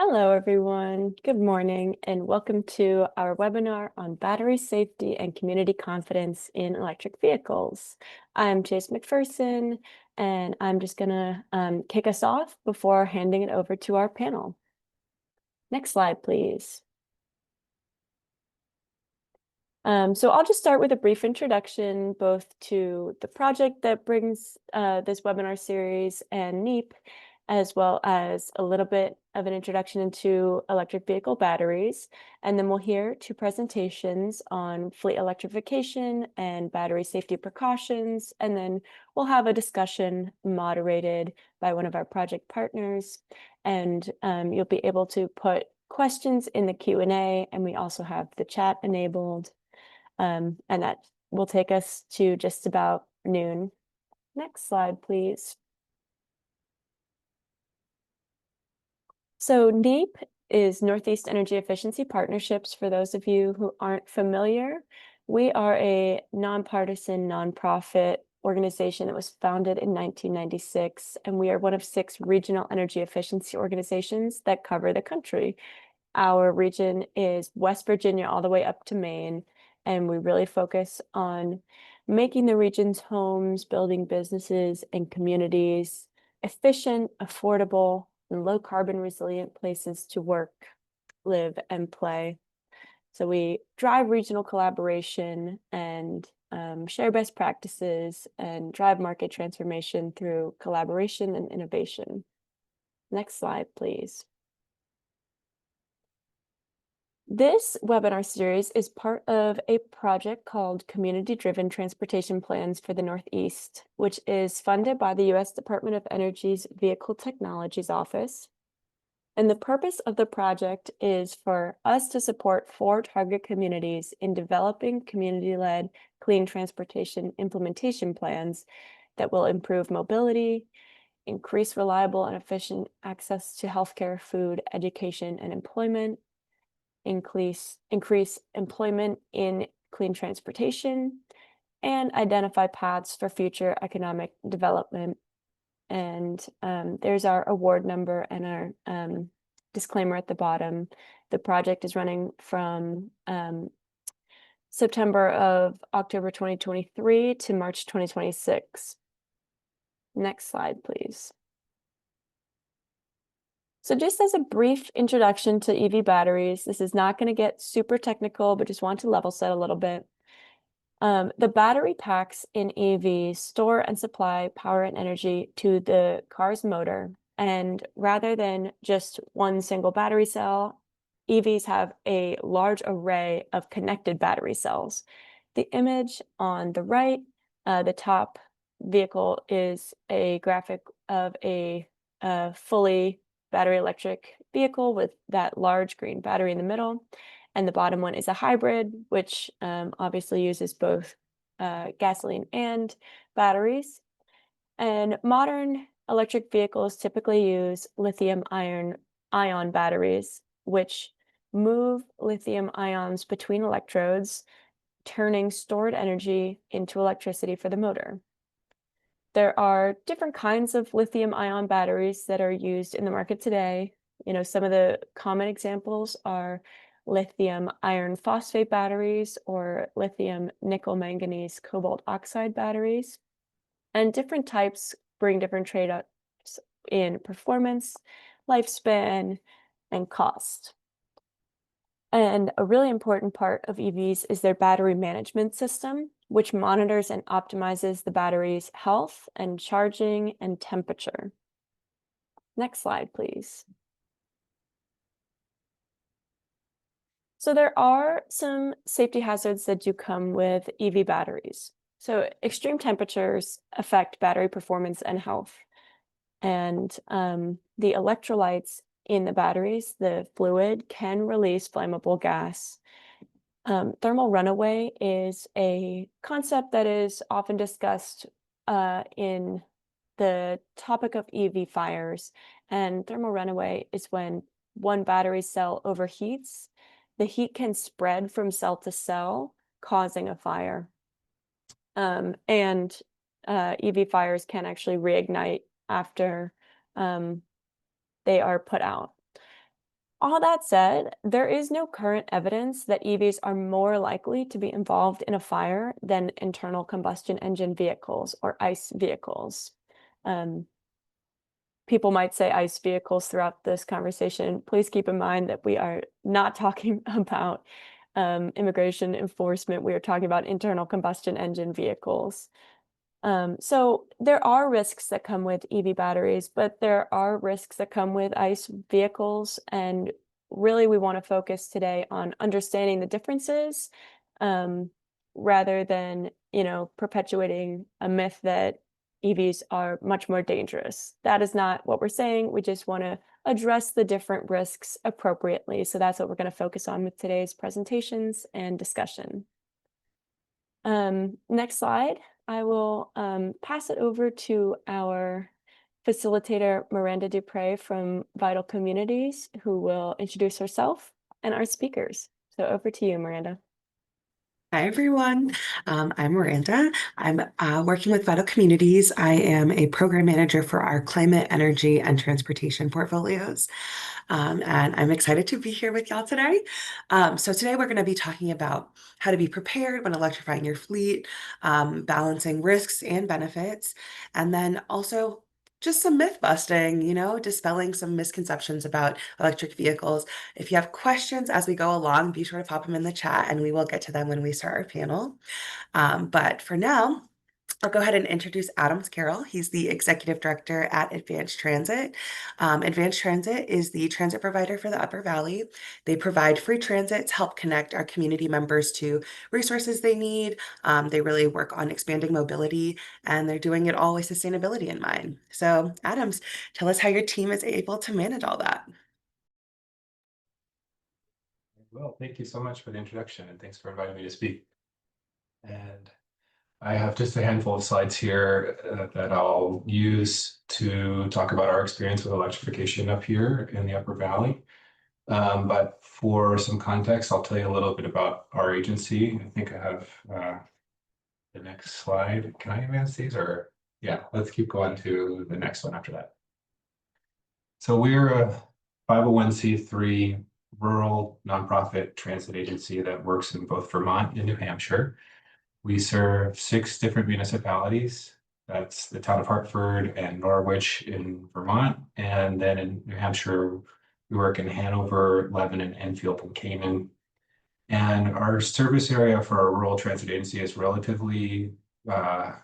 Hello, everyone. Good morning, and welcome to our webinar on battery safety and community confidence in electric vehicles. I'm Chase McPherson, and I'm just going to kick us off before handing it over to our panel. Next slide, please. So I'll just start with a brief introduction, both to the project that brings this webinar series and NEEP, as well as a little bit of an introduction into electric vehicle batteries. And then we'll hear two presentations on fleet electrification and battery safety precautions. And then we'll have a discussion moderated by one of our project partners. And you'll be able to put questions in the Q&A, and we also have the chat enabled. And that will take us to just about noon. Next slide, please. So NEEP is Northeast Energy Efficiency Partnerships. For those of you who aren't familiar, we are a nonpartisan, nonprofit organization that was founded in 1996, and we are one of 6 regional energy efficiency organizations that cover the country. Our region is West Virginia all the way up to Maine, and we really focus on making the region's homes, building businesses and communities efficient, affordable, and low carbon resilient places to work, live, and play. So we drive regional collaboration and share best practices and drive market transformation through collaboration and innovation. Next slide, please. This webinar series is part of a project called Community-Driven Transportation Plans for the Northeast, which is funded by the U.S. Department of Energy's Vehicle Technologies Office. And the purpose of the project is for us to support 4 target communities in developing community-led clean transportation implementation plans that will improve mobility, increase reliable and efficient access to healthcare, food, education, and employment, increase employment in clean transportation, and identify paths for future economic development. And there's our award number and our disclaimer at the bottom. The project is running from October 2023 to March 2026. Next slide, please. So just as a brief introduction to EV batteries, this is not going to get super technical, but just want to level set a little bit. The battery packs in EVs store and supply power and energy to the car's motor. And rather than just one single battery cell, EVs have a large array of connected battery cells. The image on the right, the top vehicle, is a graphic of a fully battery electric vehicle with that large green battery in the middle. And the bottom one is a hybrid, which obviously uses both gasoline and batteries. And modern electric vehicles typically use lithium-ion batteries, which move lithium ions between electrodes, turning stored energy into electricity for the motor. There are different kinds of lithium-ion batteries that are used in the market today. Some of the common examples are lithium iron phosphate batteries or lithium nickel manganese cobalt oxide batteries. And different types bring different trade-offs in performance, lifespan, and cost. And a really important part of EVs is their battery management system, which monitors and optimizes the battery's health and charging and temperature. Next slide, please. So there are some safety hazards that do come with EV batteries. So extreme temperatures affect battery performance and health. And the electrolytes in the batteries, the fluid, can release flammable gas. Thermal runaway is a concept that is often discussed in the topic of EV fires. And thermal runaway is when one battery cell overheats. The heat can spread from cell to cell, causing a fire. And EV fires can actually reignite after they are put out. All that said, there is no current evidence that EVs are more likely to be involved in a fire than internal combustion engine vehicles or ICE vehicles. People might say ICE vehicles throughout this conversation. Please keep in mind that we are not talking about immigration enforcement. We are talking about internal combustion engine vehicles. So there are risks that come with EV batteries, but there are risks that come with ICE vehicles. And really, we want to focus today on understanding the differences, rather than, perpetuating a myth that EVs are much more dangerous. That is not what we're saying. We just want to address the different risks appropriately. So that's what we're going to focus on with today's presentations and discussion. Next slide. I will pass it over to our facilitator, Miranda Dupre from Vital Communities, who will introduce herself and our speakers. So over to you, Miranda. Hi, everyone. I'm Miranda. I'm working with Vital Communities. I am a program manager for our climate, energy, and transportation portfolios. And I'm excited to be here with y'all today. So today we're going to be talking about how to be prepared when electrifying your fleet, balancing risks and benefits, and then also just some myth busting, dispelling some misconceptions about electric vehicles. If you have questions as we go along, be sure to pop them in the chat and we will get to them when we start our panel. But for now, I'll go ahead and introduce Carroll. He's the executive director at Advanced Transit. Advanced Transit is the transit provider for the Upper Valley. They provide free transit to help connect our community members to resources they need. They really work on expanding mobility, and they're doing it all with sustainability in mind. So, Adams, tell us how your team is able to manage all that. Well, thank you so much for the introduction, and thanks for inviting me to speak. And I have just a handful of slides here that I'll use to talk about our experience with electrification up here in the Upper Valley. But for some context, I'll tell you a little bit about our agency. I think I have the next slide. Can I advance these, or yeah, let's keep going to the next one after that. So we're a 501c3 rural nonprofit transit agency that works in both Vermont and New Hampshire. We serve 6 different municipalities. That's the town of Hartford and Norwich in Vermont. And then in New Hampshire, we work in Hanover, Lebanon, Enfield, and Canaan. And our service area for our rural transit agency is relatively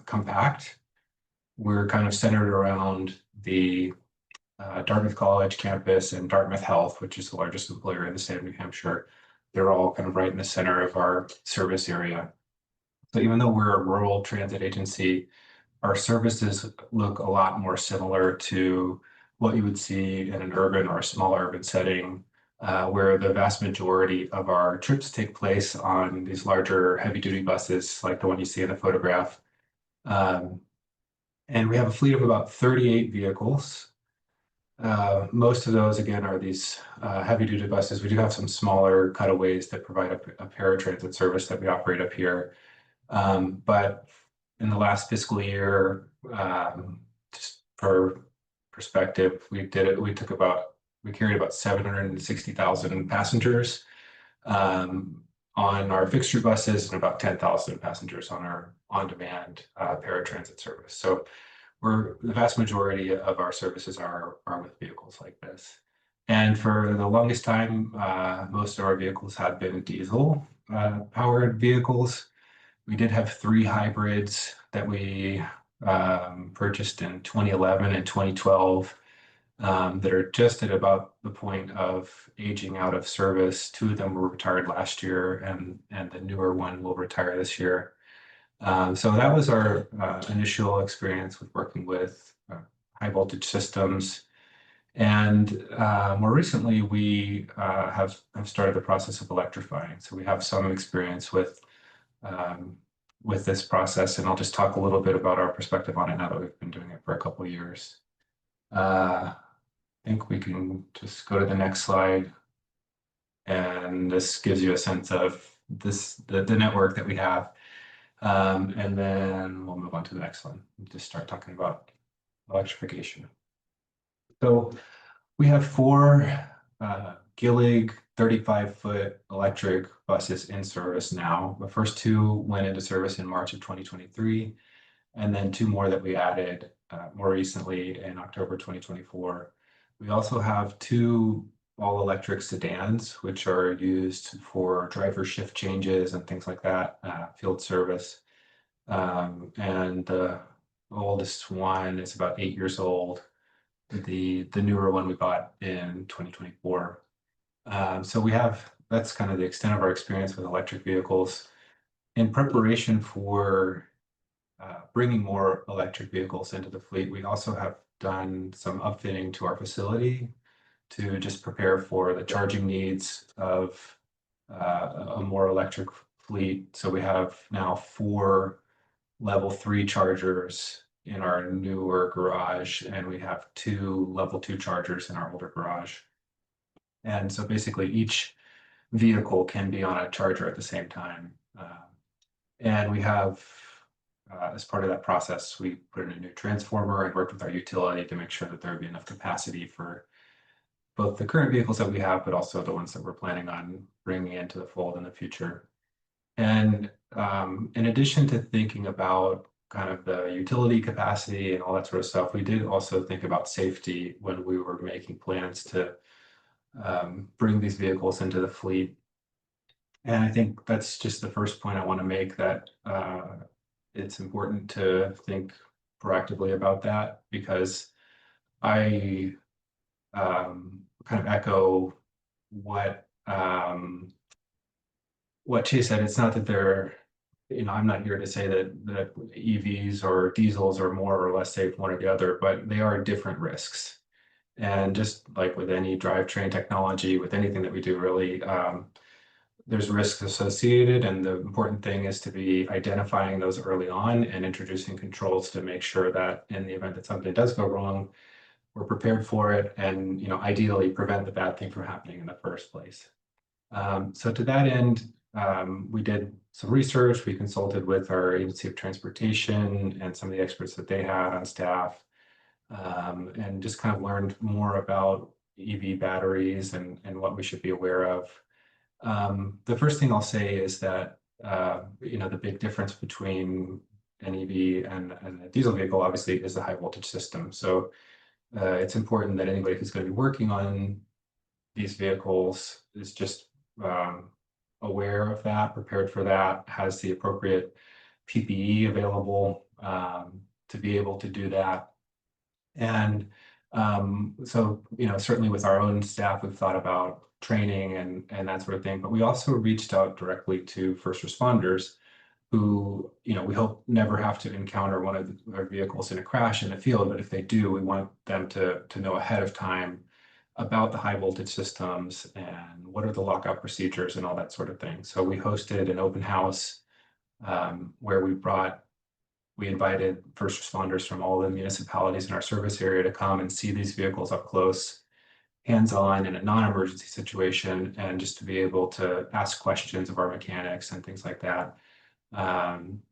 compact. We're kind of centered around the Dartmouth College campus and Dartmouth Health, which is the largest employer in the state of New Hampshire. They're all kind of right in the center of our service area. So even though we're a rural transit agency, our services look a lot more similar to what you would see in an urban or a small urban setting, where the vast majority of our trips take place on these larger heavy-duty buses, like the one you see in the photograph. And we have a fleet of about 38 vehicles. Most of those, again, are these heavy-duty buses. We do have some smaller cutaways that provide a paratransit service that we operate up here. But in the last fiscal year, just for perspective, we carried about 760,000 passengers on our fixture buses and about 10,000 passengers on our on-demand paratransit service. So the vast majority of our services are with vehicles like this. And for the longest time, most of our vehicles have been diesel powered vehicles. We did have 3 hybrids that we purchased in 2011 and 2012 that are just at about the point of aging out of service. 2 of them were retired last year, and the newer one will retire this year. So that was our initial experience with working with high voltage systems. And more recently, we have started the process of electrifying. So we have some experience with this process, and I'll just talk a little bit about our perspective on it now that we've been doing it for a couple of years. I think we can just go to the next slide. And this gives you a sense of the network that we have. And then we'll move on to the next one and just start talking about electrification. So we have 4 Gillig 35-foot electric buses in service now. The first two went into service in March of 2023, and then two more that we added more recently in October 2024. We also have two all-electric sedans, which are used for driver shift changes and things like that, field service. And the oldest one is about 8 years old. The newer one we bought in 2024. So that's kind of the extent of our experience with electric vehicles. In preparation for bringing more electric vehicles into the fleet, we also have done some upfitting to our facility to just prepare for the charging needs of a more electric fleet. So we have now 4 level 3 chargers in our newer garage, and we have 2 level 2 chargers in our older garage. And so basically each vehicle can be on a charger at the same time. And we have, as part of that process, we put in a new transformer and worked with our utility to make sure that there would be enough capacity for both the current vehicles that we have, but also the ones that we're planning on bringing into the fold in the future. And in addition to thinking about kind of the utility capacity and all that sort of stuff, we did also think about safety when we were making plans to bring these vehicles into the fleet. And I think that's just the first point I want to make, that it's important to think proactively about that, because I kind of echo what Chase said. It's not that they're, I'm not here to say that EVs or diesels are more or less safe, one or the other, but they are different risks. And just like with any drivetrain technology, with anything that we do, really, there's risks associated. And the important thing is to be identifying those early on and introducing controls to make sure that in the event that something does go wrong, we're prepared for it, and ideally prevent the bad thing from happening in the first place. So to that end, we did some research. We consulted with our Agency of Transportation and some of the experts that they had on staff, and just kind of learned more about EV batteries and what we should be aware of. The first thing I'll say is that the big difference between an EV and a diesel vehicle obviously is the high voltage system. So it's important that anybody who's going to be working on these vehicles is just aware of that, prepared for that, has the appropriate PPE available to be able to do that. And so, certainly with our own staff, we've thought about training and that sort of thing, but we also reached out directly to first responders who, we hope never have to encounter one of our vehicles in a crash in the field. But if they do, we want them to know ahead of time about the high voltage systems and what are the lockout procedures and all that sort of thing. So we hosted an open house where we invited first responders from all the municipalities in our service area to come and see these vehicles up close, hands-on, in a non-emergency situation, and just to be able to ask questions of our mechanics and things like that.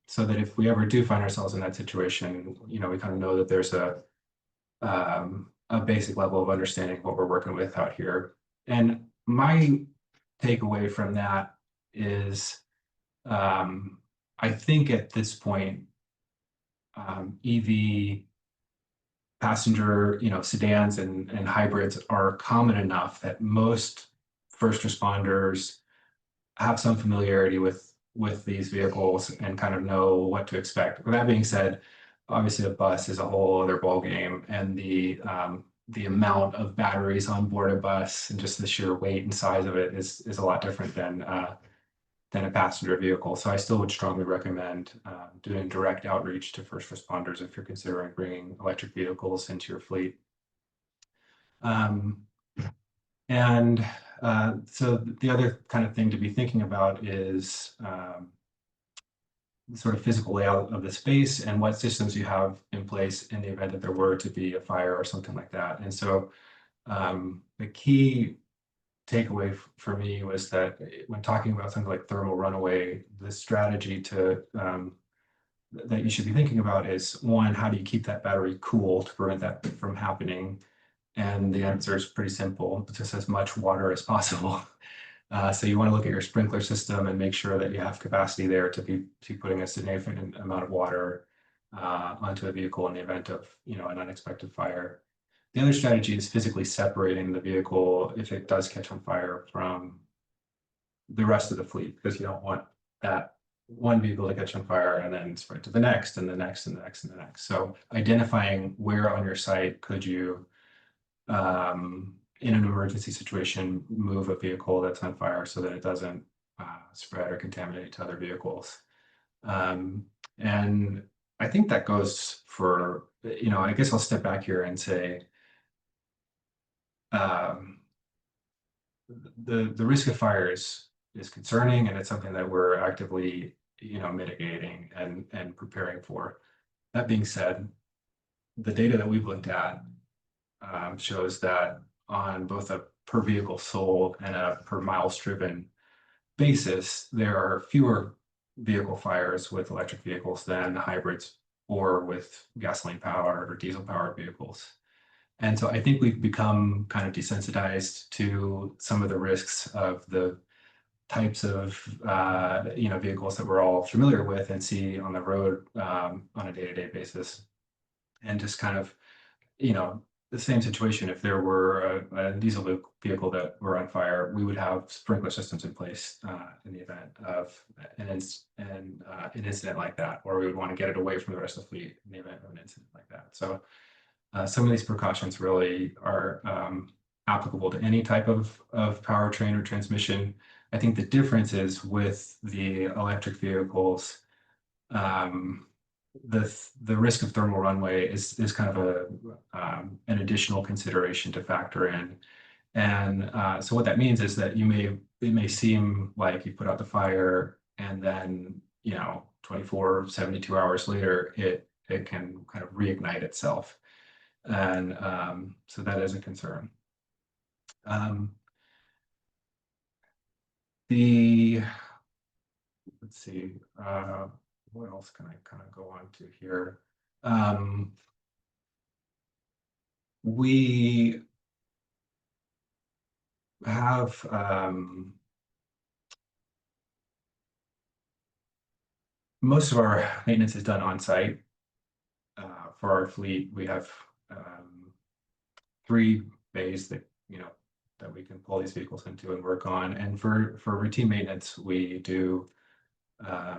So that if we ever do find ourselves in that situation, we kind of know that there's a basic level of understanding of what we're working with out here. And my takeaway from that is, I think at this point, EV passenger, sedans and hybrids are common enough that most first responders have some familiarity with these vehicles and kind of know what to expect. With that being said, obviously a bus is a whole other ballgame, and the amount of batteries on board a bus and just the sheer weight and size of it is a lot different than a passenger vehicle. So I still would strongly recommend doing direct outreach to first responders if you're considering bringing electric vehicles into your fleet. So the other kind of thing to be thinking about is the sort of physical layout of the space and what systems you have in place in the event that there were to be a fire or something like that. And so the key takeaway for me was that when talking about something like thermal runaway, the strategy that you should be thinking about is, one, how do you keep that battery cool to prevent that from happening? And the answer is pretty simple, just as much water as possible. So you want to look at your sprinkler system and make sure that you have capacity there to be putting a significant amount of water onto a vehicle in the event of an unexpected fire. The other strategy is physically separating the vehicle if it does catch on fire from the rest of the fleet, because you don't want that one vehicle to catch on fire and then spread to the next and the next and the next and the next. So identifying where on your site could you, in an emergency situation, move a vehicle that's on fire so that it doesn't spread or contaminate to other vehicles. And I think that goes for, I guess I'll step back here and say, the risk of fire is concerning, and it's something that we're actively, mitigating and preparing for. That being said, the data that we've looked at shows that on both a per vehicle sold and a per miles driven basis, there are fewer vehicle fires with electric vehicles than hybrids or with gasoline powered or diesel powered vehicles. And so I think we've become kind of desensitized to some of the risks of the types of vehicles that we're all familiar with and see on the road on a day-to-day basis. And just kind of, the same situation, if there were a diesel vehicle that were on fire, we would have sprinkler systems in place in the event of an incident like that, or we would want to get it away from the rest of the fleet in the event of an incident like that. So some of these precautions really are applicable to any type of powertrain or transmission. I think the difference is with the electric vehicles, the risk of thermal runaway is kind of an additional consideration to factor in. And so what that means is that it may seem like you put out the fire and then 24, 72 hours later it can kind of reignite itself. And so that is a concern. Let's see, what else can I kind of go on to here? We have most of our maintenance is done on site. For our fleet, we have 3 bays that that we can pull these vehicles into and work on. And for routine maintenance, we do all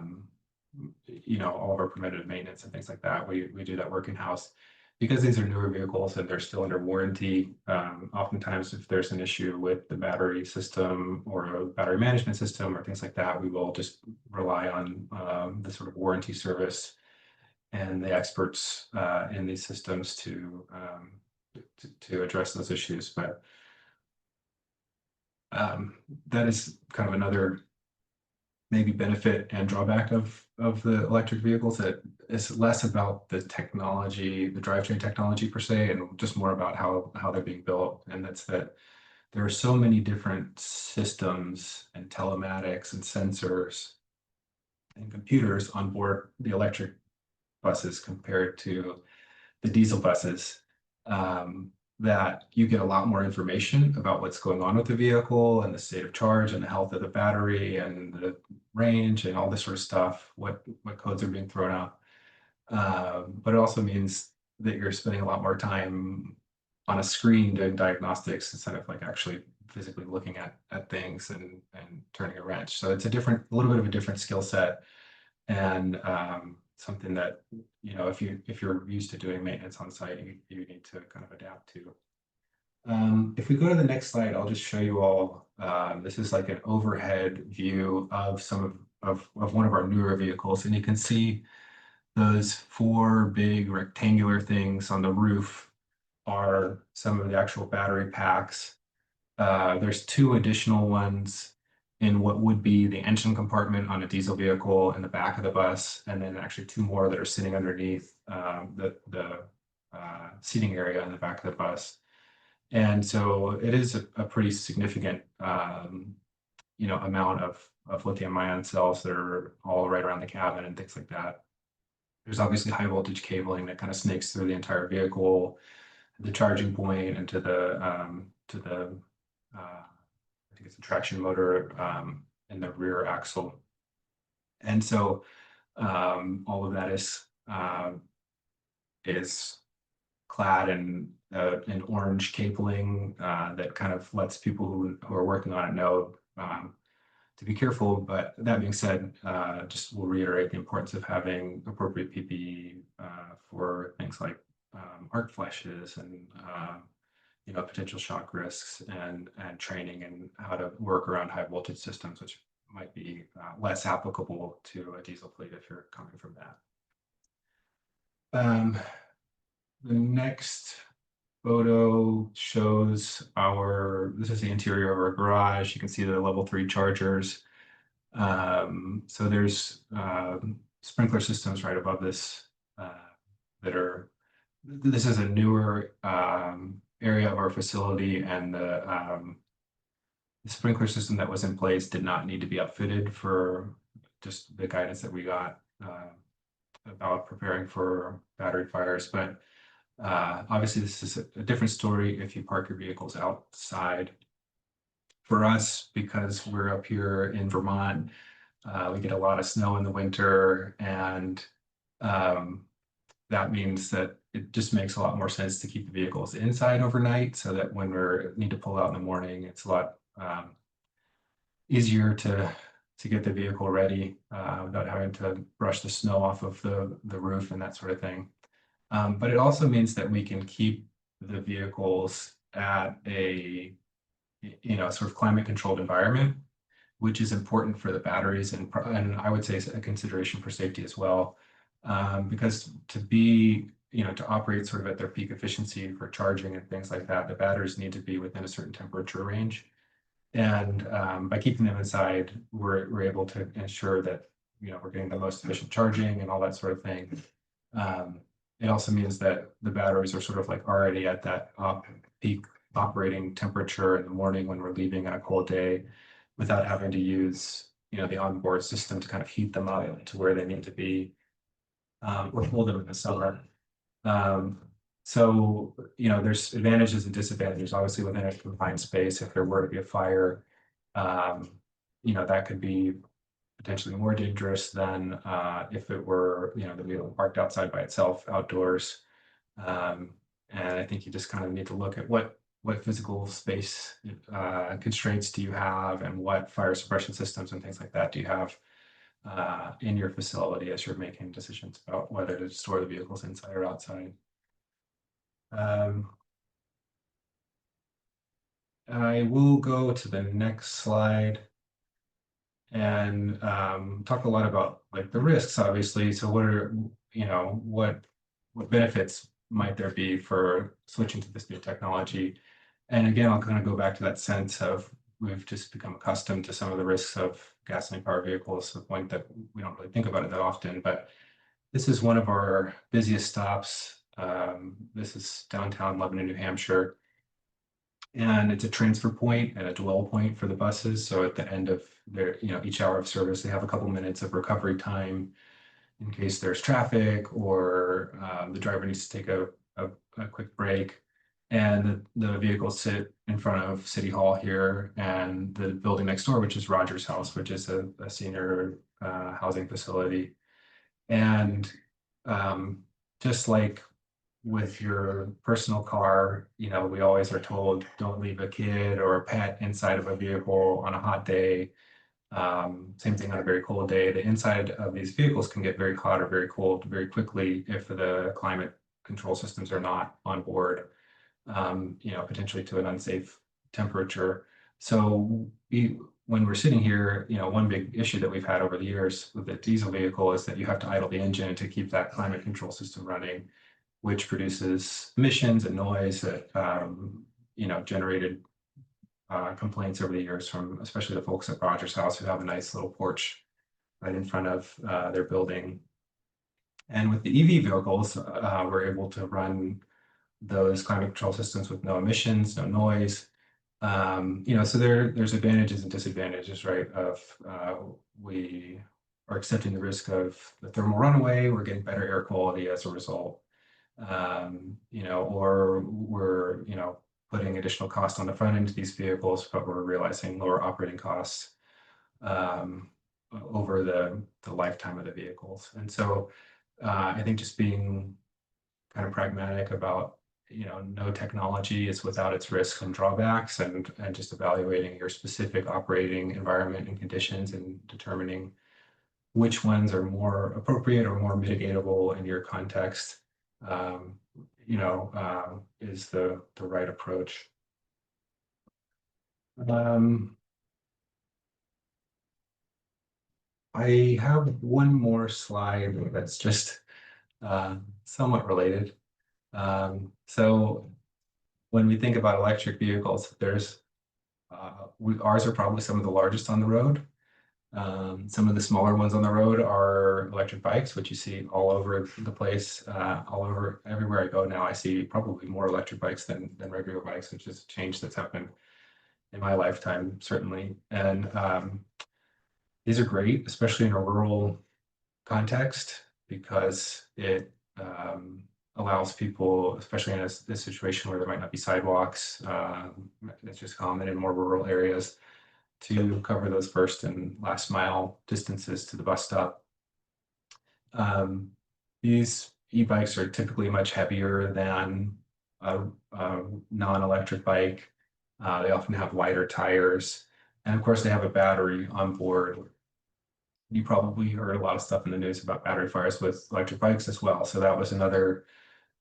of our preventative maintenance and things like that. We do that work in-house. Because these are newer vehicles and they're still under warranty, oftentimes if there's an issue with the battery system or a battery management system or things like that, we will just rely on the sort of warranty service and the experts in these systems to address those issues. But that is kind of another maybe benefit and drawback of the electric vehicles, that it's less about the technology, the drivetrain technology per se, and just more about how they're being built. And that's that there are so many different systems and telematics and sensors and computers on board the electric buses compared to the diesel buses, that you get a lot more information about what's going on with the vehicle and the state of charge and the health of the battery and the range and all this sort of stuff, what codes are being thrown out. But it also means that you're spending a lot more time on a screen doing diagnostics instead of like actually physically looking at things and turning a wrench. So it's a little bit of a different skill set, and something that, if you're used to doing maintenance on site, you need to kind of adapt to. If we go to the next slide, I'll just show you all, this is like an overhead view of of one of our newer vehicles, and you can see those 4 big rectangular things on the roof are some of the actual battery packs. There's 2 additional ones in what would be the engine compartment on a diesel vehicle in the back of the bus, and then actually 2 more that are sitting underneath the seating area in the back of the bus. And so it is a pretty significant amount of lithium-ion cells that are all right around the cabin and things like that. There's obviously high voltage cabling that kind of snakes through the entire vehicle. the charging point and to the I think it's a traction motor in the rear axle. And so all of that is clad in an orange cabling that kind of lets people who are working on it know to be careful. But that being said, just will reiterate the importance of having appropriate PPE for things like arc flashes and potential shock risks, and training and how to work around high voltage systems, which might be less applicable to a diesel fleet if you're coming from that. The next photo shows this is the interior of our garage. You can see the level 3 chargers. So there's sprinkler systems right above this this is a newer area of our facility, and the sprinkler system that was in place did not need to be outfitted for just the guidance that we got about preparing for battery fires. But obviously this is a different story if you park your vehicles outside. For us, because we're up here in Vermont, we get a lot of snow in the winter, and that means that it just makes a lot more sense to keep the vehicles inside overnight, so that when we need to pull out in the morning, it's a lot easier to get the vehicle ready without having to brush the snow off of the roof and that sort of thing. But it also means that we can keep the vehicles at a sort of climate controlled environment, which is important for the batteries, and I would say is a consideration for safety as well. Because to operate sort of at their peak efficiency for charging and things like that, the batteries need to be within a certain temperature range. And by keeping them inside, we're able to ensure that we're getting the most efficient charging and all that sort of thing. It also means that the batteries are sort of like already at that peak operating temperature in the morning when we're leaving on a cold day, without having to use the onboard system to kind of heat them up to where they need to be, or cool them in the summer. So there's advantages and disadvantages. Obviously, within a confined space, if there were to be a fire, that could be potentially more dangerous than if it were the vehicle parked outside by itself outdoors. And I think you just kind of need to look at what physical space constraints do you have, and what fire suppression systems and things like that do you have in your facility as you're making decisions about whether to store the vehicles inside or outside. I will go to the next slide and talk a lot about like the risks, obviously. So what are what benefits might there be for switching to this new technology? And again, I'll kind of go back to that sense of we've just become accustomed to some of the risks of gasoline powered vehicles to the point that we don't really think about it that often. But this is one of our busiest stops. This is downtown Lebanon, New Hampshire. And it's a transfer point and a dwell point for the buses. So at the end of their, each hour of service, they have a couple minutes of recovery time in case there's traffic or the driver needs to take a quick break. And the vehicles sit in front of City Hall here and the building next door, which is Rogers House, which is a senior housing facility. And just like with your personal car, we always are told don't leave a kid or a pet inside of a vehicle on a hot day. Same thing on a very cold day. The inside of these vehicles can get very hot or very cold very quickly if the climate control systems are not on board, potentially to an unsafe temperature. So when we're sitting here, one big issue that we've had over the years with the diesel vehicle is that you have to idle the engine to keep that climate control system running, which produces emissions and noise that generated complaints over the years from especially the folks at Rogers House, who have a nice little porch right in front of their building. And with the EV vehicles, we're able to run those climate control systems with no emissions, no noise. So there's advantages and disadvantages, right? Of we are accepting the risk of the thermal runaway. We're getting better air quality as a result. or we're, putting additional cost on the front end of these vehicles, but we're realizing lower operating costs um, over the lifetime of the vehicles. And so I think just being kind of pragmatic about, no technology is without its risks and drawbacks, and just evaluating your specific operating environment and conditions and determining which ones are more appropriate or more mitigatable in your context, um, is the right approach. I have one more slide that's just somewhat related. So when we think about electric vehicles, ours are probably some of the largest on the road. Some of the smaller ones on the road are electric bikes, which you see all over the place, all over everywhere I go now. I see probably more electric bikes than regular bikes, which is a change that's happened in my lifetime, certainly. And these are great, especially in a rural context, because it allows people, especially in this situation where there might not be sidewalks, it's just common in more rural areas, to cover those first and last mile distances to the bus stop. These e-bikes are typically much heavier than a non-electric bike. They often have lighter tires, and of course they have a battery on board. You probably heard a lot of stuff in the news about battery fires with electric bikes as well. So that was another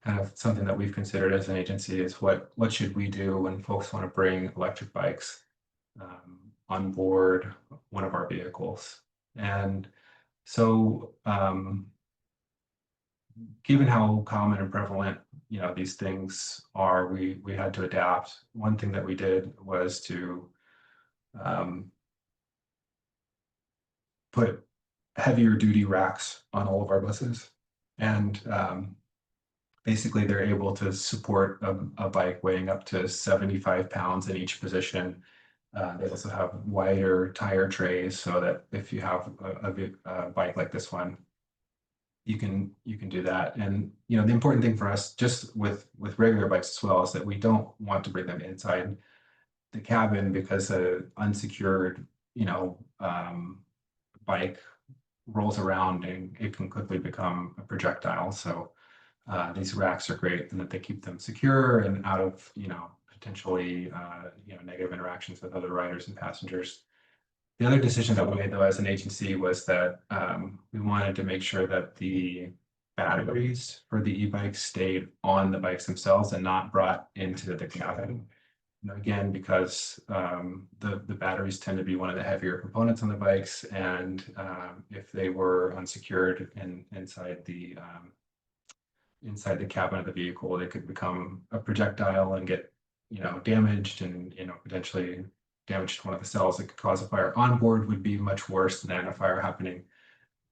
kind of something that we've considered as an agency, is what should we do when folks want to bring electric bikes on board one of our vehicles. And so given how common and prevalent these things are, we had to adapt. One thing that we did was to put heavier duty racks on all of our buses, and basically they're able to support a bike weighing up to 75 pounds in each position. They also have wider tire trays, so that if you have a bike like this one, you can do that. And the important thing for us, just with regular bikes as well, is that we don't want to bring them inside the cabin, because an unsecured bike rolls around and it can quickly become a projectile. So these racks are great in that they keep them secure and out of potentially negative interactions with other riders and passengers. The other decision that we made, though, as an agency, was that we wanted to make sure that the batteries for the e-bikes stayed on the bikes themselves and not brought into the cabin. Again, because the batteries tend to be one of the heavier components on the bikes, and if they were unsecured and inside the cabin of the vehicle, they could become a projectile and get damaged, and potentially damaged one of the cells that could cause a fire. On board would be much worse than a fire happening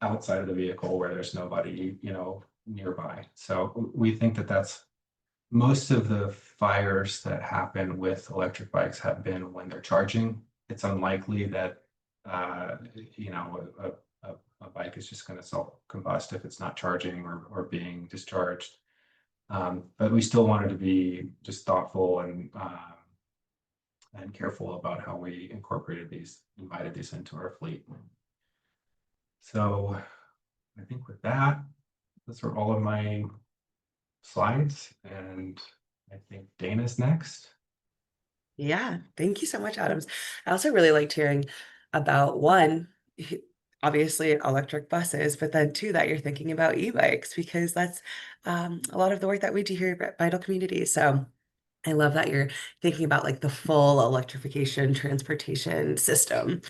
outside of the vehicle where there's nobody nearby. So we think that that's most of the fires that happen with electric bikes have been when they're charging. It's unlikely that a bike is just going to self-combust if it's not charging or being discharged. But we still wanted to be just thoughtful and careful about how we invited these into our fleet. So I think with that, those are all of my slides, and I think Dana's next. Yeah, thank you so much, Adams. I also really liked hearing about one, obviously electric buses, but then two, that you're thinking about e-bikes, because that's a lot of the work that we do here at Vital Communities. So I love that you're thinking about like the full electrification transportation system.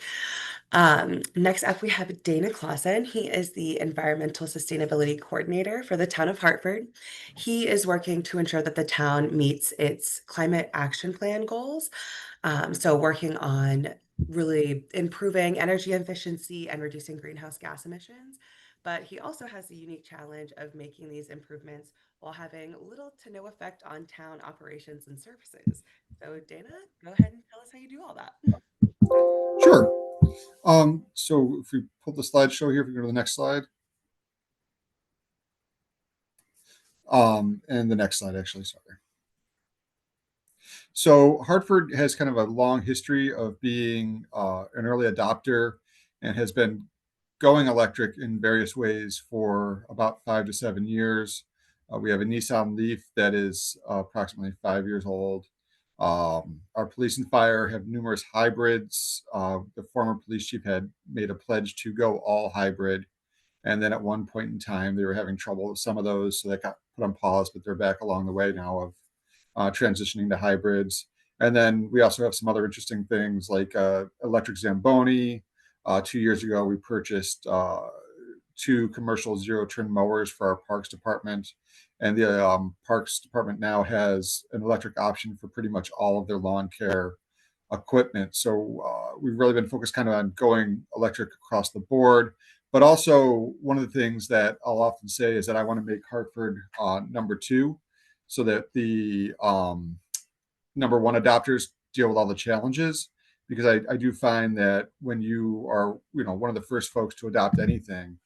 Next up, we have Dana Clausen. He is the Environmental Sustainability Coordinator for the town of Hartford. He is working to ensure that the town meets its climate action plan goals. So working on really improving energy efficiency and reducing greenhouse gas emissions. But he also has the unique challenge of making these improvements while having little to no effect on town operations and services. So Dana, go ahead and tell us how you do all that. Sure. So if we pull the slideshow here, if we go to the next slide. And the next slide, actually, sorry. So Hartford has kind of a long history of being an early adopter and has been going electric in various ways for about 5 to 7 years. We have a Nissan Leaf that is approximately 5 years old. Our police and fire have numerous hybrids. The former police chief had made a pledge to go all hybrid. And then at one point in time, they were having trouble with some of those. So that got put on pause, but they're back along the way now of transitioning to hybrids. And then we also have some other interesting things like electric Zamboni. 2 years ago, we purchased 2 commercial zero-turn mowers for our parks department. And the parks department now has an electric option for pretty much all of their lawn care equipment. So we've really been focused kind of on going electric across the board. But also, one of the things that I'll often say is that I want to make Hartford number 2, so that the number 1 adopters deal with all the challenges. Because I do find that when you are, one of the first folks to adopt anything,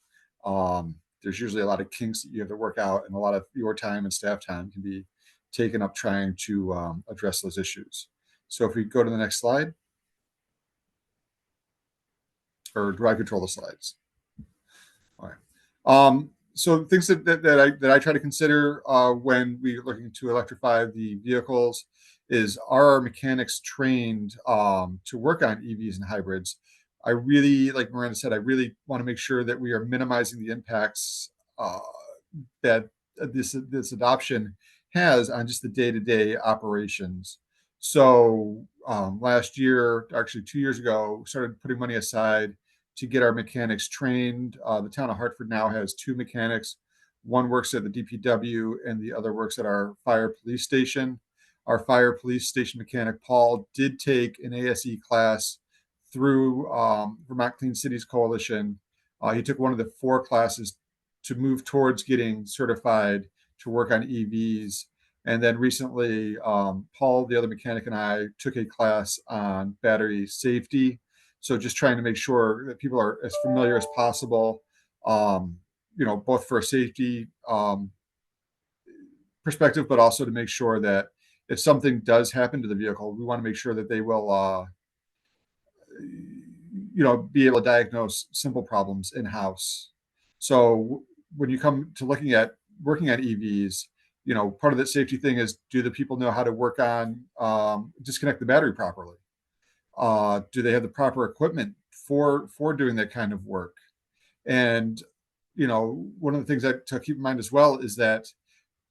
there's usually a lot of kinks that you have to work out, and a lot of your time and staff time can be taken up trying to address those issues. So if we go to the next slide, or do I control the slides? All right. So things that I try to consider when we're looking to electrify the vehicles is, are our mechanics trained to work on EVs and hybrids? I really, like Miranda said, I really want to make sure that we are minimizing the impacts that this adoption has on just the day-to-day operations. So last year, actually 2 years ago, started putting money aside to get our mechanics trained. The town of Hartford now has 2 mechanics. One works at the DPW and the other works at our fire police station. Our fire police station mechanic, Paul, did take an ASE class through Vermont Clean Cities Coalition. He took one of the 4 classes to move towards getting certified to work on EVs. And then recently, Paul, the other mechanic, and I took a class on battery safety. So just trying to make sure that people are as familiar as possible, both for a safety perspective, but also to make sure that if something does happen to the vehicle, we want to make sure that they will, be able to diagnose simple problems in-house. So when you come to looking at working on EVs, part of that safety thing is, do the people know how to work on disconnect the battery properly? Do they have the proper equipment for doing that kind of work? And one of the things to keep in mind as well is that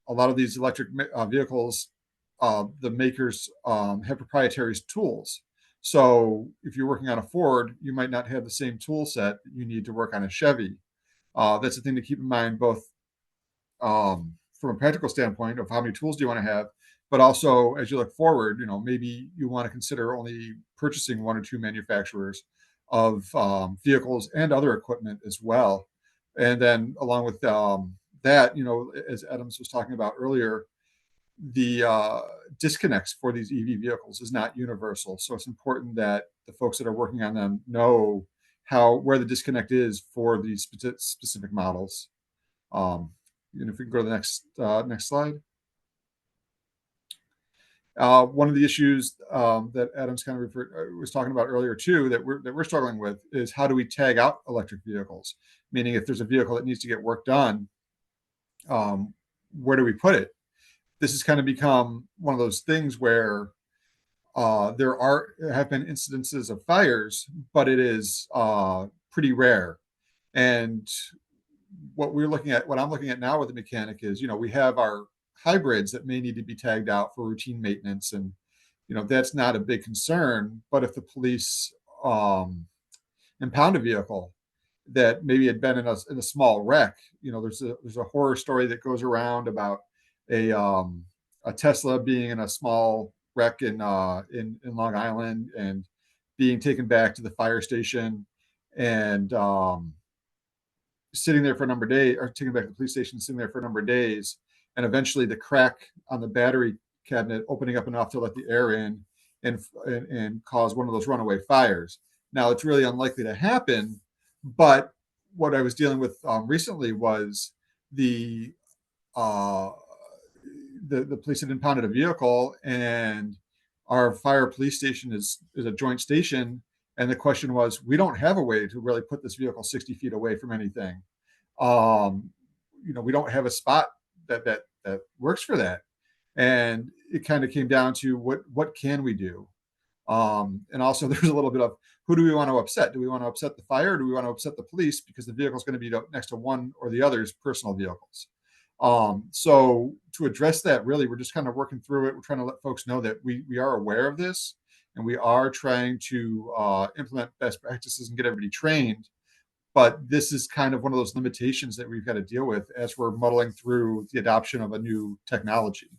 a lot of these electric vehicles, the makers have proprietary tools. So if you're working on a Ford, you might not have the same tool set that you need to work on a Chevy. That's the thing to keep in mind, both from a practical standpoint of how many tools do you want to have, but also as you look forward, maybe you want to consider only purchasing 1 or 2 manufacturers of vehicles and other equipment as well. And then along with that, as Adams was talking about earlier, the disconnects for these EV vehicles is not universal. So it's important that the folks that are working on them know where the disconnect is for these specific models. If we can go to the next slide. One of the issues that Adams kind of was talking about earlier too, that we're struggling with, is how do we tag out electric vehicles? Meaning, if there's a vehicle that needs to get work done, where do we put it? This has kind of become one of those things where there have been incidences of fires, but it is pretty rare. And what I'm looking at now with the mechanic is, we have our hybrids that may need to be tagged out for routine maintenance, and that's not a big concern. But if the police impound a vehicle that maybe had been in a small wreck, there's a horror story that goes around about a Tesla being in a small wreck in Long Island and being taken back to the fire station and sitting there for a number of days, or taken back to the police station, sitting there for a number of days, and eventually the crack on the battery cabinet opening up enough to let the air in and cause one of those runaway fires. Now, it's really unlikely to happen, but what I was dealing with recently was the the police had impounded a vehicle, and our fire police station is a joint station. And the question was, we don't have a way to really put this vehicle 60 feet away from anything. We don't have a spot that works for that. And it kind of came down to what can we do? And also there's a little bit of, who do we want to upset? Do we want to upset the fire? Or do we want to upset the police? Because the vehicle is going to be next to one or the other's personal vehicles. So to address that, really, we're just kind of working through it. We're trying to let folks know that we are aware of this, and we are trying to implement best practices and get everybody trained. But this is kind of one of those limitations that we've got to deal with as we're muddling through the adoption of a new technology.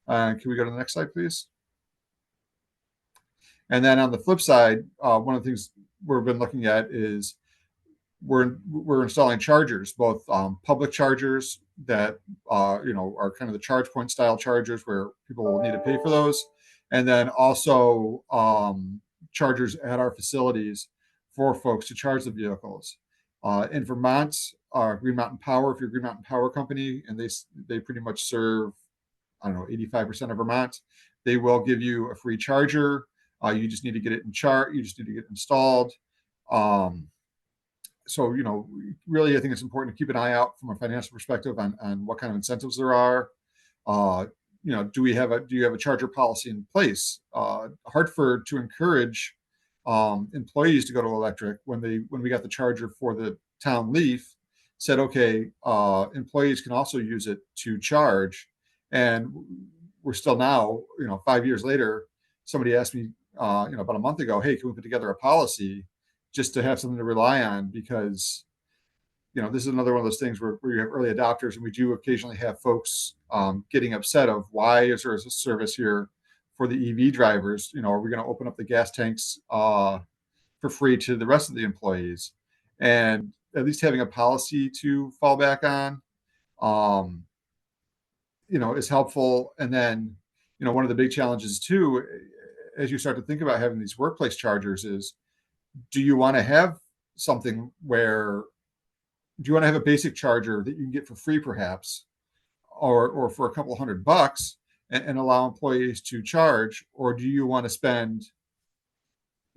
Can we go to the next slide, please? And then on the flip side, one of the things we've been looking at is we're installing chargers, both public chargers that are kind of the charge point style chargers where people will need to pay for those, and then also chargers at our facilities for folks to charge the vehicles. In Vermont, Green Mountain Power, if you're a Green Mountain Power company, and they pretty much serve, I don't know, 85% of Vermont, they will give you a free charger. You just need to get it you just need to get it installed. So, really, I think it's important to keep an eye out from a financial perspective on what kind of incentives there are. Do you have a charger policy in place? Hartford, to encourage employees to go to electric, when we got the charger for the town Leaf, said, okay, employees can also use it to charge. And we're still now, 5 years later, somebody asked me, about a month ago, hey, can we put together a policy just to have something to rely on? Because, this is another one of those things where you have early adopters, and we do occasionally have folks getting upset of, why is there a service here for the EV drivers? Are we going to open up the gas tanks for free to the rest of the employees? And at least having a policy to fall back on, is helpful. And then, one of the big challenges too, as you start to think about having these workplace chargers, is, do you want to have something where, do you want to have a basic charger that you can get for free perhaps, or for a couple $100 and allow employees to charge? Or do you want to spend,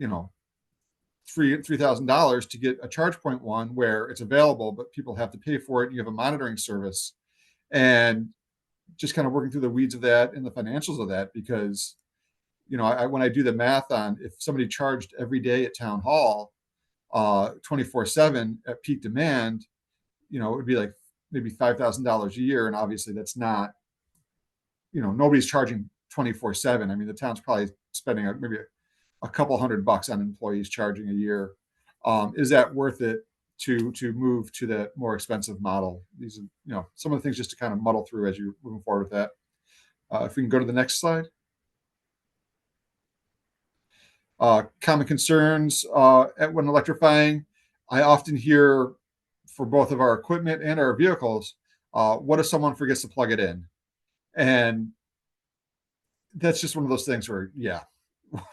$3,000 to get a charge point one where it's available, but people have to pay for it, and you have a monitoring service? And just kind of working through the weeds of that and the financials of that, because when I do the math on, if somebody charged every day at town hall 24/7 at peak demand, it would be like maybe $5,000 a year. And obviously that's not, nobody's charging 24/7. I mean, the town's probably spending maybe a couple $100 on employees charging a year. Is that worth it to move to that more expensive model? These are, some of the things just to kind of muddle through as you're moving forward with that. If we can go to the next slide. Common concerns when electrifying. I often hear, for both of our equipment and our vehicles, what if someone forgets to plug it in? And that's just one of those things where, yeah,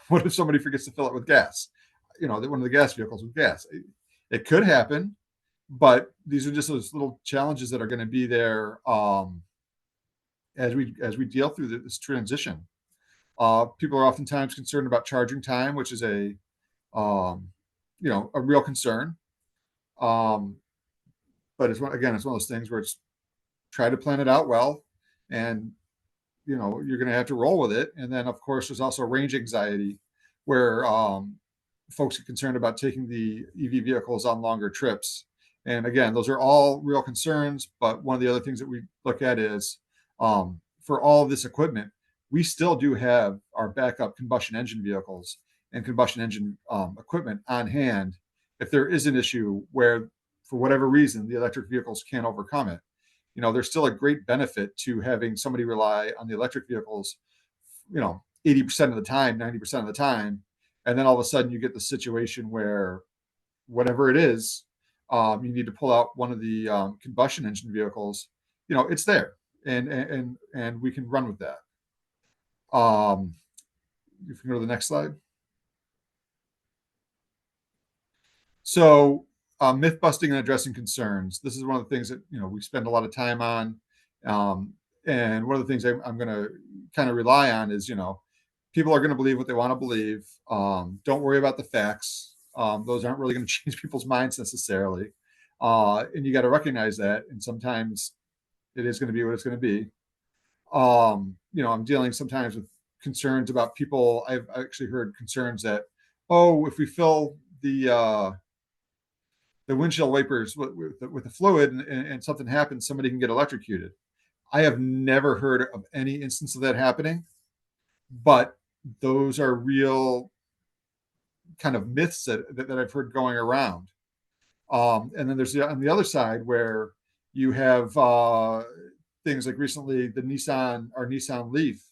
what if somebody forgets to fill it with gas? One of the gas vehicles with gas. It could happen, but these are just those little challenges that are going to be there as we deal through this transition. People are oftentimes concerned about charging time, which is a real concern. But it's one of those things where it's, try to plan it out well, and you're going to have to roll with it. And then, of course, there's also range anxiety, where folks are concerned about taking the EV vehicles on longer trips. And again, those are all real concerns. But one of the other things that we look at is, for all of this equipment, we still do have our backup combustion engine vehicles and combustion engine equipment on hand if there is an issue where, for whatever reason, the electric vehicles can't overcome it. There's still a great benefit to having somebody rely on the electric vehicles, 80% of the time, 90% of the time. And then all of a sudden you get the situation where, whatever it is, you need to pull out one of the combustion engine vehicles. It's there, and we can run with that. If you go to the next slide. So myth busting and addressing concerns. This is one of the things that we spend a lot of time on, And one of the things I'm going to kind of rely on is, people are going to believe what they want to believe. Don't worry about the facts. Those aren't really going to change people's minds necessarily. And you got to recognize that. And sometimes it is going to be what it's going to be. I'm dealing sometimes with concerns about people. I've actually heard concerns that, oh, if we fill the windshield wipers with the fluid and something happens, somebody can get electrocuted. I have never heard of any instance of that happening, but those are real kind of myths that I've heard going around. And then there's on the other side where you have things like recently our Nissan Leaf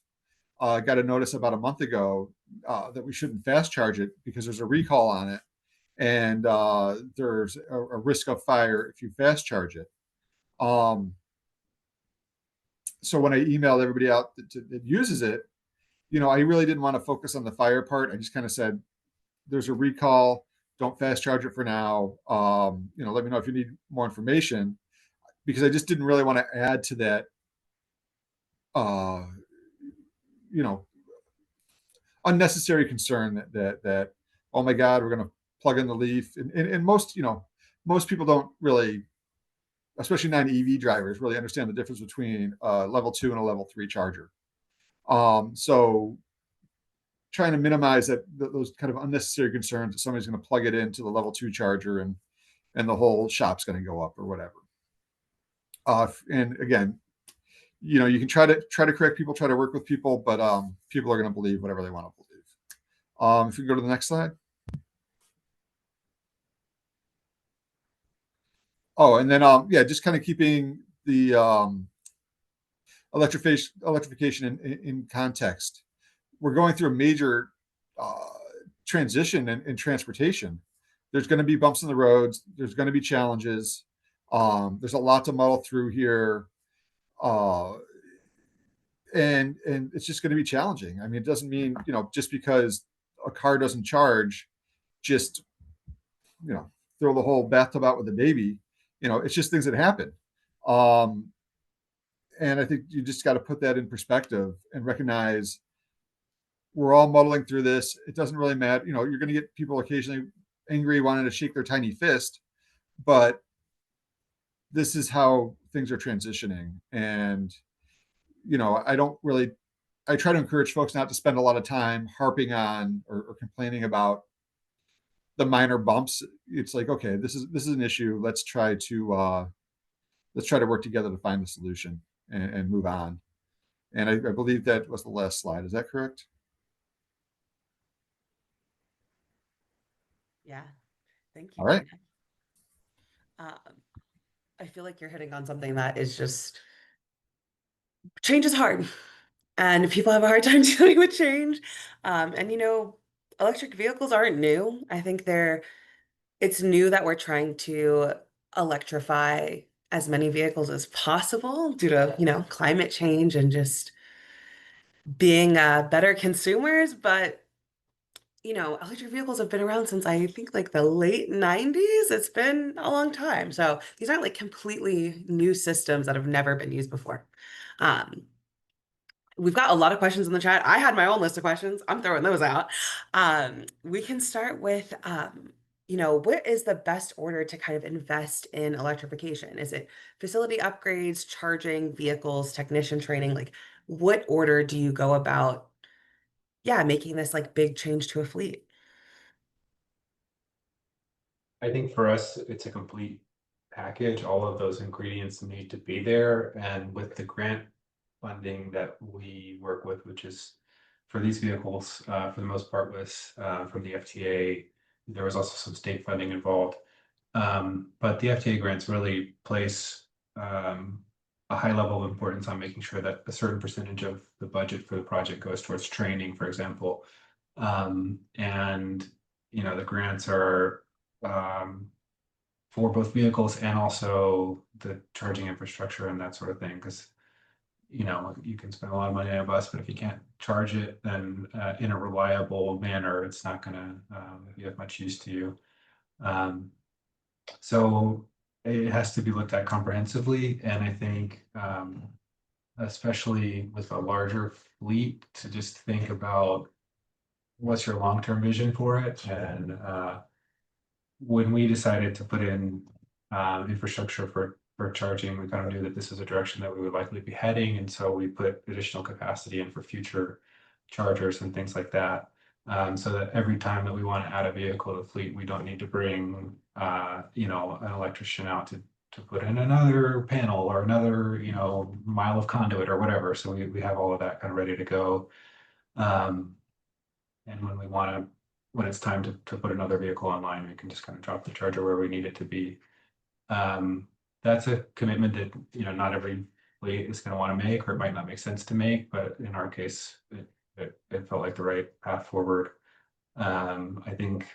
got a notice about a month ago that we shouldn't fast charge it because there's a recall on it, and there's a risk of fire if you fast charge it. So when I emailed everybody out that uses it, I really didn't want to focus on the fire part. I just kind of said, there's a recall. Don't fast charge it for now. Let me know if you need more information, because I just didn't really want to add to that, unnecessary concern that oh my God, we're going to plug in the Leaf. And most people don't really, especially non-EV drivers, really understand the difference between a level 2 and a level 3 charger. So trying to minimize those kind of unnecessary concerns that somebody's going to plug it into the level 2 charger and the whole shop's going to go up or whatever. And again, you can try to correct people, try to work with people, but people are going to believe whatever they want to believe. If you go to the next slide. Oh, and then just kind of keeping the electrification in context. We're going through a major transition in transportation. There's going to be bumps in the roads. There's going to be challenges. There's a lot to muddle through here. And it's just going to be challenging. I mean, it doesn't mean, just because a car doesn't charge, just, throw the whole bathtub out with the baby. It's just things that happen. And I think you just got to put that in perspective and recognize we're all muddling through this. It doesn't really matter. You're going to get people occasionally angry, wanting to shake their tiny fist, but this is how things are transitioning. And, I try to encourage folks not to spend a lot of time harping on or complaining about the minor bumps. It's like, okay, this is an issue. Let's try to work together to find a solution and move on. And I believe that was the last slide. Is that correct? Yeah. Thank you. All right. I feel like you're hitting on something that is just, change is hard, and people have a hard time dealing with change. And electric vehicles aren't new. I think it's new that we're trying to electrify as many vehicles as possible due to, climate change and just being better consumers. But electric vehicles have been around since I think like the late 90s. It's been a long time. So these aren't like completely new systems that have never been used before. We've got a lot of questions in the chat. I had my own list of questions. I'm throwing those out. We can start with, what is the best order to kind of invest in electrification? Is it facility upgrades, charging, vehicles, technician training? Like, what order do you go about, making this like big change to a fleet? I think for us, it's a complete package. All of those ingredients need to be there. And with the grant funding that we work with, which is for these vehicles, for the most part was from the FTA. There was also some state funding involved. But the FTA grants really place a high level of importance on making sure that a certain percentage of the budget for the project goes towards training, for example. And, the grants are for both vehicles and also the charging infrastructure and that sort of thing. Because, you can spend a lot of money on a bus, but if you can't charge it, then in a reliable manner, it's not going to be of much use to you. So it has to be looked at comprehensively. And I think especially with a larger fleet, to just think about what's your long-term vision for it. And when we decided to put in infrastructure for charging, we kind of knew that this was a direction that we would likely be heading. And so we put additional capacity in for future chargers and things like that. So that every time that we want to add a vehicle to the fleet, we don't need to bring, you know, an electrician out to put in another panel or another, you know, mile of conduit or whatever. So we have all of that kind of ready to go. And when we want to, when it's time to put another vehicle online, we can just kind of drop the charger where we need it to be. That's a commitment that, you know, not every fleet is going to want to make, or it might not make sense to make, but in our case, it felt like the right path forward. I think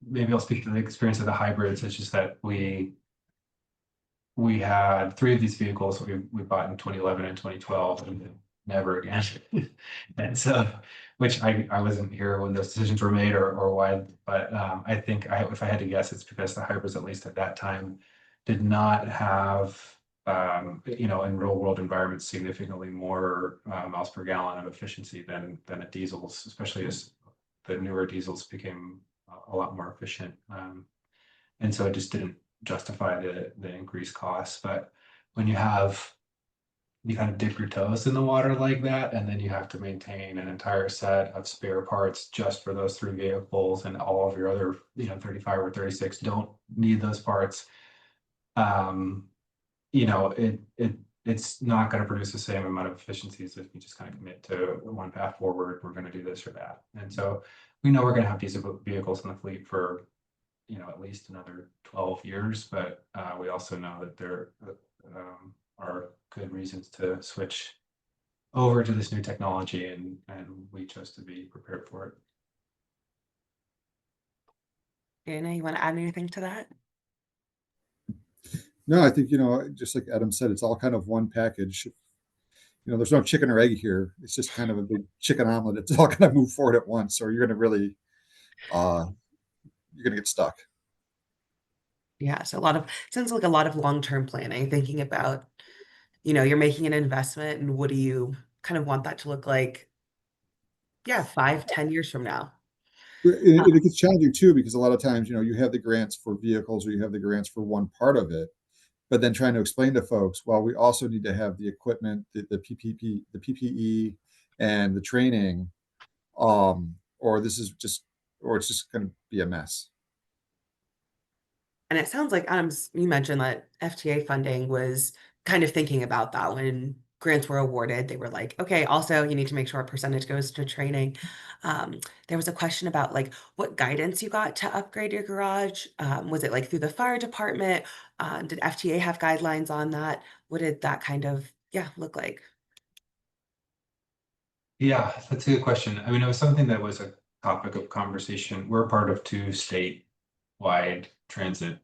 maybe I'll speak to the experience of the hybrids. It's just that we had 3 of these vehicles we bought in 2011 and 2012, and never again. And so, which I wasn't here when those decisions were made or why, but I think if I had to guess, it's because the hybrids, at least at that time, did not have, you know, in real world environments, significantly more miles per gallon of efficiency than a diesels, especially as the newer diesels became a lot more efficient. And so it just didn't justify the increased costs. But when you kind of dip your toes in the water like that, and then you have to maintain an entire set of spare parts just for those 3 vehicles, and all of your other, you know, 35 or 36 don't need those parts. You know, it's not going to produce the same amount of efficiencies if you just kind of commit to one path forward. We're going to do this or that. And so we know we're going to have these vehicles in the fleet for, you know, at least another 12 years, but we also know that there are good reasons to switch over to this new technology, and we chose to be prepared for it. Anna, you want to add anything to that? No, I think, you know, just like Adam said, it's all kind of one package. You know, there's no chicken or egg here. It's just kind of a big chicken omelet. It's all kind of move forward at once, or you're going to really, you're going to get stuck. Yeah, so sounds like a lot of long-term planning, thinking about, you know, you're making an investment, and what do you kind of want that to look like, yeah, 5, 10 years from now. It gets challenging too, because a lot of times, you know, you have the grants for vehicles or you have the grants for one part of it, but then trying to explain to folks, well, we also need to have the equipment, the PPE, and the training, or this is just, or it's just going to be a mess. And it sounds like, Adams, you mentioned that FTA funding was kind of thinking about that when grants were awarded. They were like, okay, also you need to make sure a percentage goes to training. There was a question about like what guidance you got to upgrade your garage. Was it like through the fire department? Did FTA have guidelines on that? What did that kind of, look like? Yeah, that's a good question. I mean, it was something that was a topic of conversation. We're part of 2 statewide transit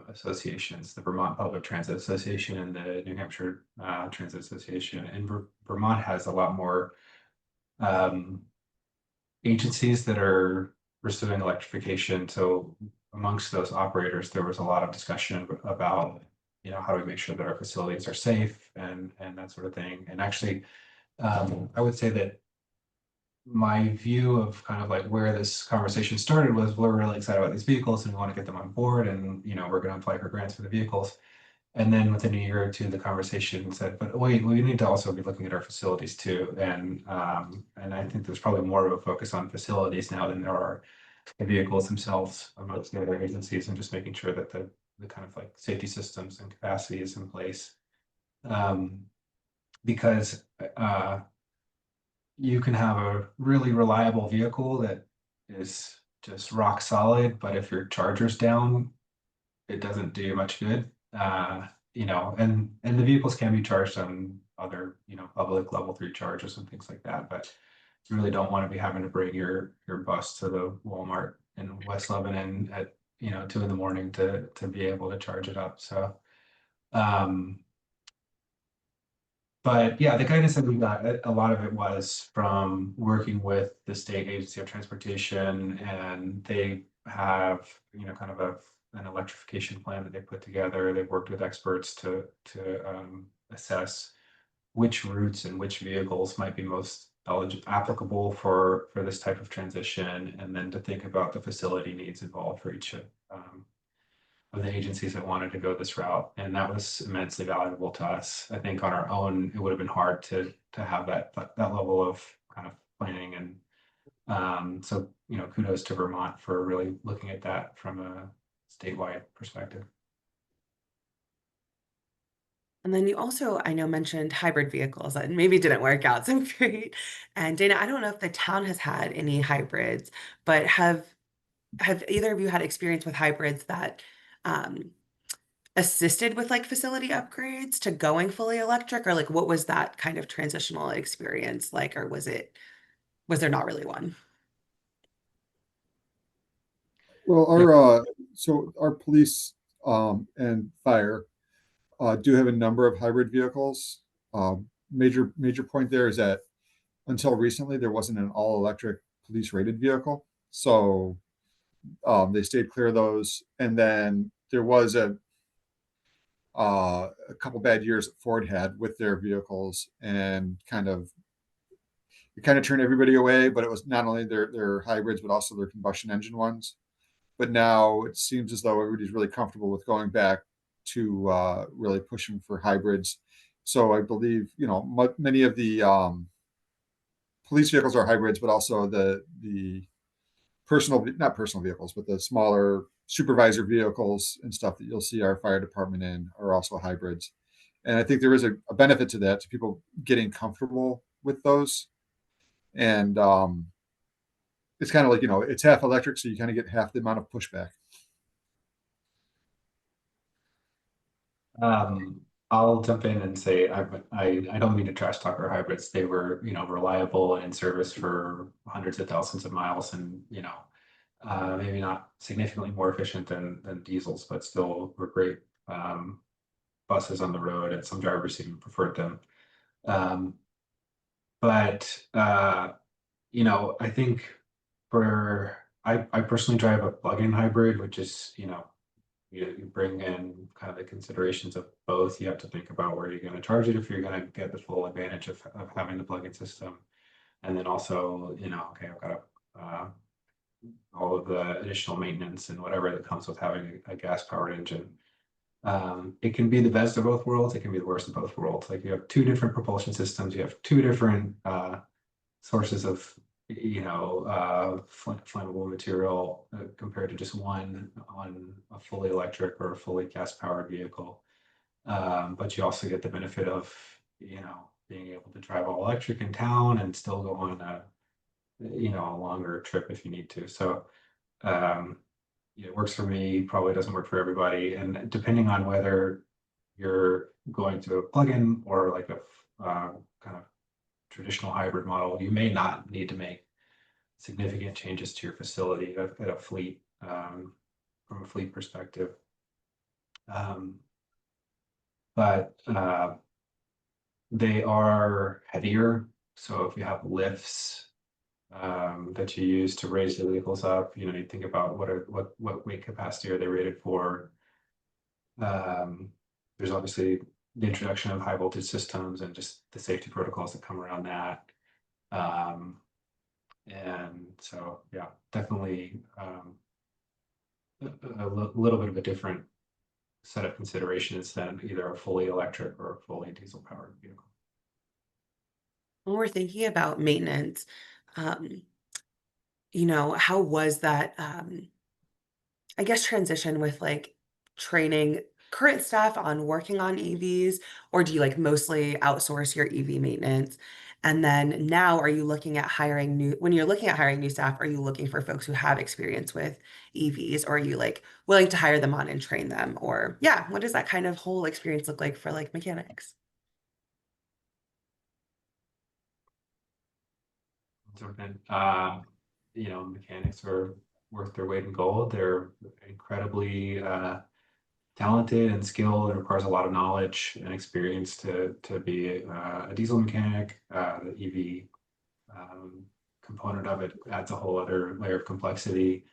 associations, the Vermont Public Transit Association and the New Hampshire Transit Association. And Vermont has a lot more agencies that are pursuing electrification. So amongst those operators, there was a lot of discussion about, you know, how do we make sure that our facilities are safe and that sort of thing. And actually, I would say that my view of kind of like where this conversation started was we're really excited about these vehicles and we want to get them on board, and you know, we're going to apply for grants for the vehicles. And then within a year or two, the conversation said, but wait, we need to also be looking at our facilities too. And I think there's probably more of a focus on facilities now than there are the vehicles themselves amongst the other agencies, and just making sure that the kind of like safety systems and capacity is in place. Because you can have a really reliable vehicle that is just rock solid, but if your charger's down, it doesn't do you much good. You know, and the vehicles can be charged on other, you know, public level 3 chargers and things like that, but you really don't want to be having to bring your bus to the Walmart in West Lebanon at, you know, 2 a.m. to be able to charge it up. So but yeah, the guidance that we got, a lot of it was from working with the State Agency of Transportation, and they have, kind of an electrification plan that they put together. They've worked with experts to assess which routes and which vehicles might be most applicable for this type of transition, and then to think about the facility needs involved for each of the agencies that wanted to go this route. And that was immensely valuable to us. I think on our own, it would have been hard to have that level of kind of planning. And so, kudos to Vermont for really looking at that from a statewide perspective. And then you also, I know, mentioned hybrid vehicles that maybe didn't work out so great. And Dana, I don't know if the town has had any hybrids, but have either of you had experience with hybrids that assisted with like facility upgrades to going fully electric, or like what was that kind of transitional experience like, or was there not really one? Well, our police and fire do have a number of hybrid vehicles. Major point there is that until recently there wasn't an all electric police rated vehicle, so they stayed clear of those. And then there was a couple bad years that Ford had with their vehicles, and it kind of turned everybody away. But it was not only their hybrids, but also their combustion engine ones. But now it seems as though everybody's really comfortable with going back to really pushing for hybrids. So I believe many of the police vehicles are hybrids, but also the not personal vehicles, but the smaller supervisor vehicles and stuff that you'll see our fire department in are also hybrids. And I think there is a benefit to that, to people getting comfortable with those. And it's kind of like, it's half electric, so you kind of get half the amount of pushback. I'll jump in and say I don't mean to trash talk our hybrids. They were, reliable and in service for hundreds of thousands of miles, and maybe not significantly more efficient than diesels, but still were great buses on the road, and some drivers even preferred them. But I think I personally drive a plug-in hybrid, which is, you bring in kind of the considerations of both. You have to think about where you're going to charge it if you're going to get the full advantage of having the plug-in system. And then also, okay, I've got all of the additional maintenance and whatever that comes with having a gas-powered engine. It can be the best of both worlds. It can be the worst of both worlds. Like, you have two different propulsion systems. You have two different sources of flammable material compared to just one on a fully electric or a fully gas powered vehicle. But you also get the benefit of being able to drive all electric in town and still go on a longer trip if you need to. So it works for me, probably doesn't work for everybody. And depending on whether you're going to a plug-in or like a kind of traditional hybrid model, you may not need to make significant changes to your facility at a fleet, from a fleet perspective. But they are heavier. So if you have lifts that you use to raise the vehicles up, you think about what weight capacity are they rated for. There's obviously the introduction of high voltage systems and just the safety protocols that come around that. And so, yeah, definitely a little bit of a different set of considerations than either a fully electric or a fully diesel powered vehicle. When we're thinking about maintenance, how was that, I guess, transition with like training current staff on working on EVs, or do you like mostly outsource your EV maintenance? And then now, are you looking at when you're looking at hiring new staff, are you looking for folks who have experience with EVs, or are you like willing to hire them on and train them? Or yeah, what does that kind of whole experience look like for like mechanics? Mechanics are worth their weight in gold. They're incredibly talented and skilled. It requires a lot of knowledge and experience to be a diesel mechanic. The EV component of it adds a whole other layer of complexity.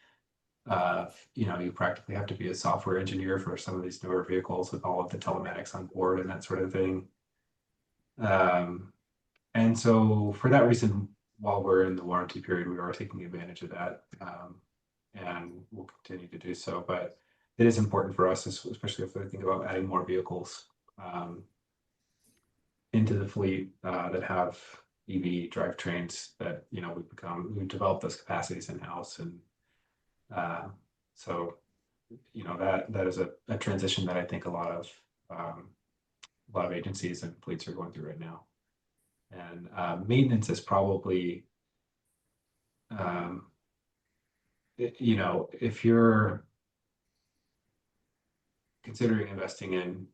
you practically have to be a software engineer for some of these newer vehicles with all of the telematics on board and that sort of thing. And so for that reason, while we're in the warranty period, we are taking advantage of that, and we'll continue to do so. But it is important for us, especially if we think about adding more vehicles into the fleet that have EV drivetrains, that we develop those capacities in house, and so that is a transition that I think a lot of agencies and fleets are going through right now. And maintenance is probably, if you're considering investing in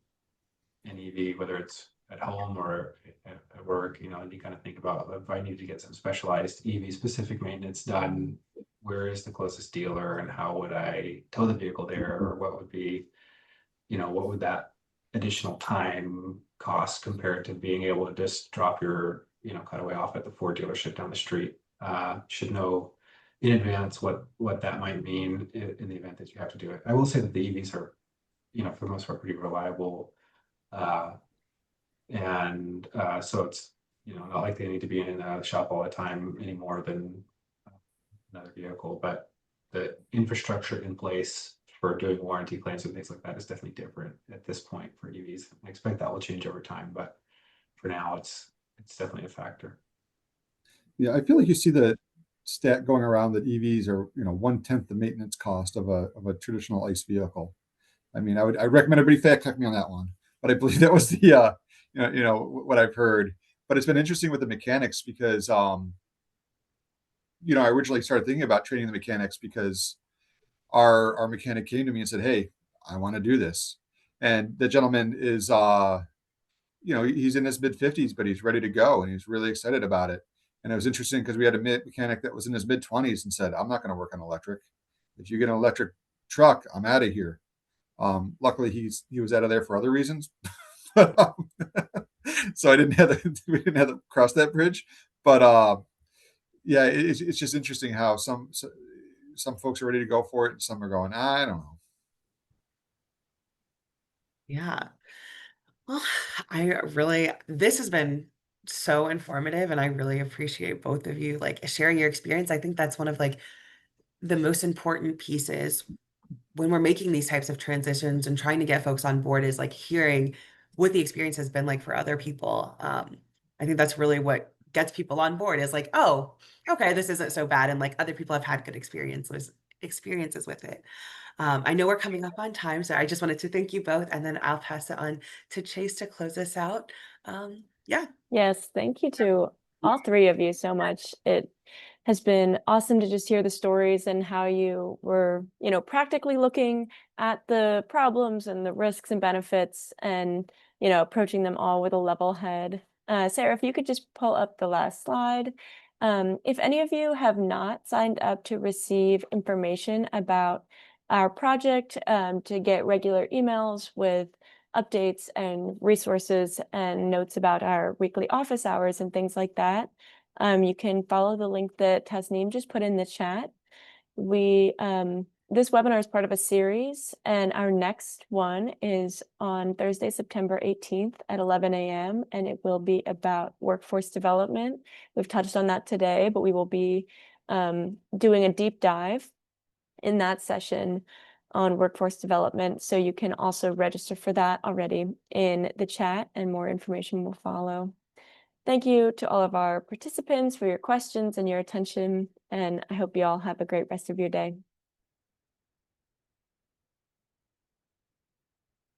an EV, whether it's at home or at work, and you kind of think about, if I need to get some specialized EV specific maintenance done, where is the closest dealer, and how would I tow the vehicle there, or what would that additional time cost compared to being able to just drop your cutaway off at the Ford dealership down the street. Should know in advance what that might mean in the event that you have to do it. I will say that the EVs are, for the most part, pretty reliable, and so it's not like they need to be in a shop all the time any more than another vehicle. But the infrastructure in place for doing warranty claims and things like that is definitely different at this point for EVs. I expect that will change over time, but for now, it's definitely a factor. Yeah, I feel like you see the stat going around that EVs are 1/10 the maintenance cost of a traditional ICE vehicle. I mean, I recommend everybody fact check me on that one, but I believe that was the what I've heard. But it's been interesting with the mechanics because I originally started thinking about training the mechanics because our mechanic came to me and said, "Hey, I want to do this," and the gentleman is he's in his mid-50s, but he's ready to go and he's really excited about it. And it was interesting because we had a mechanic that was in his mid-20s and said, "I'm not going to work on electric. If you get an electric truck, I'm out of here." Luckily, he was out of there for other reasons, so we didn't have to cross that bridge. But yeah, it's just interesting how some folks are ready to go for it, and some are going, I don't know. Yeah. Well, this has been so informative, and I really appreciate both of you sharing your experience. I think that's one of the most important pieces when we're making these types of transitions and trying to get folks on board, is hearing what the experience has been like for other people. I think that's really what gets people on board, is oh, okay, this isn't so bad, and other people have had good experiences with it. I know we're coming up on time, so I just wanted to thank you both, and then I'll pass it on to Chase to close us out. Yeah. Yes, thank you to all three of you so much. It has been awesome to just hear the stories and how you were, practically looking at the problems and the risks and benefits, and, approaching them all with a level head. Sarah, if you could just pull up the last slide. If any of you have not signed up to receive information about our project, to get regular emails with updates and resources and notes about our weekly office hours and things like that, you can follow the link that Tasneem just put in the chat. This webinar is part of a series, and our next one is on Thursday, September 18th at 11 a.m., and it will be about workforce development. We've touched on that today, but we will be doing a deep dive in that session on workforce development. So you can also register for that already in the chat, and more information will follow. Thank you to all of our participants for your questions and your attention, and I hope you all have a great rest of your day.